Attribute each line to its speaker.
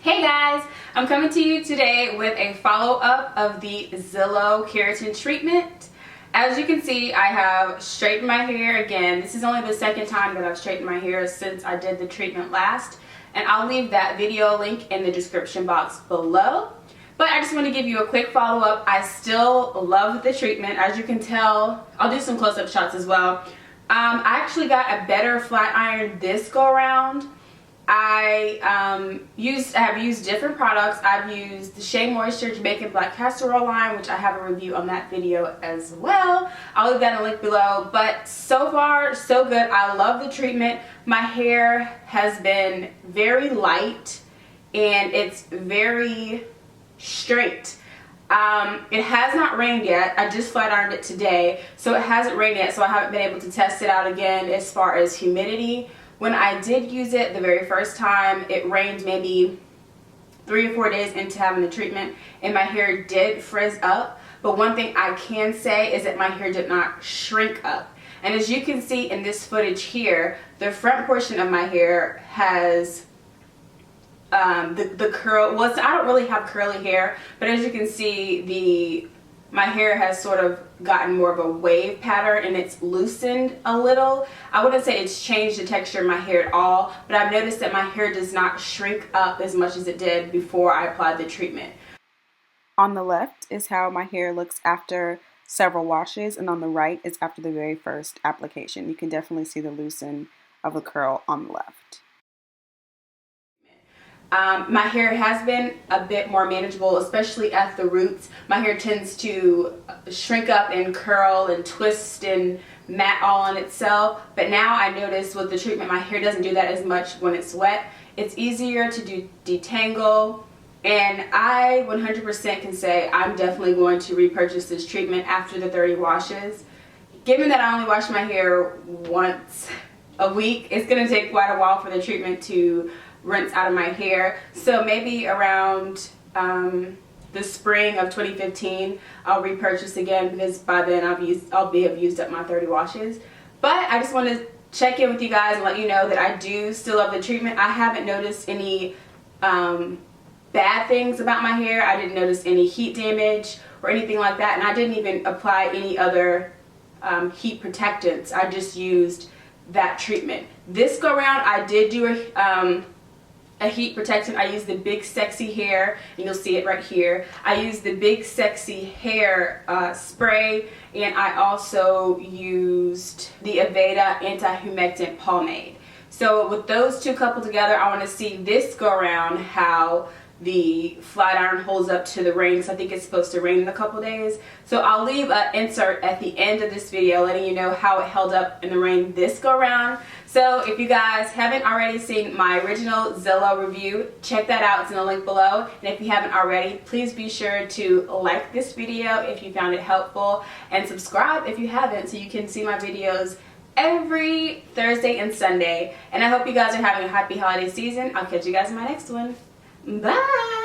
Speaker 1: Hey guys, I'm coming to you today with a follow-up of the Zelo keratin treatment. As you can see, I have straightened my hair again. This is only the second time that I've straightened my hair since I did the treatment last, and I'll leave that video link in the description box below. But I just want to give you a quick follow-up. I still love the treatment. As you can tell, I'll do some close-up shots as well. I actually got a better flat iron this go around. I have used different products. I've used the Shea Moisture Jamaican Black Castor Oil line, which I have a review on that video as well. I'll leave that in the link below. But so far, so good. I love the treatment. My hair has been very light and it's very straight. It has not rained yet. I just flat ironed it today, so it hasn't rained yet, so I haven't been able to test it out again as far as humidity. When I did use it the very first time, it rained maybe 3 or 4 days into having the treatment, and my hair did frizz up. But one thing I can say is that my hair did not shrink up. And as you can see in this footage here, the front portion of my hair has the curl. Well, I don't really have curly hair, but as you can see, my hair has sort of gotten more of a wave pattern and it's loosened a little. I wouldn't say it's changed the texture of my hair at all, but I've noticed that my hair does not shrink up as much as it did before I applied the treatment. On the left is how my hair looks after several washes, and on the right is after the very first application. You can definitely see the loosen of the curl on the left. My hair has been a bit more manageable, especially at the roots. My hair tends to shrink up and curl and twist and mat all on itself. But now I notice with the treatment, my hair doesn't do that as much when it's wet. It's easier to detangle. And I 100% can say I'm definitely going to repurchase this treatment after the 30 washes. Given that I only wash my hair once a week, it's going to take quite a while for the treatment to rinse out of my hair. So maybe around the spring of 2015 I'll repurchase again, because by then I've used up my 30 washes. But I just want to check in with you guys and let you know that I do still love the treatment. I haven't noticed any bad things about my hair. I didn't notice any heat damage or anything like that, and I didn't even apply any other heat protectants. I just used that treatment. This go around I did do a heat protectant. I used the Big Sexy Hair, and you'll see it right here. I used the Big Sexy Hair spray, and I also used the Aveda Anti-Humectant Pomade. So with those two coupled together, I want to see this go around how the flat iron holds up to the rain, because I think it's supposed to rain in a couple days. So I'll leave an insert at the end of this video letting you know how it held up in the rain this go around. So if you guys haven't already seen my original Zelo review, check that out. It's in the link below. And if you haven't already, please be sure to like this video if you found it helpful, and subscribe if you haven't, so you can see my videos every Thursday and Sunday. And I hope you guys are having a happy holiday season. I'll catch you guys in my next one. Bye!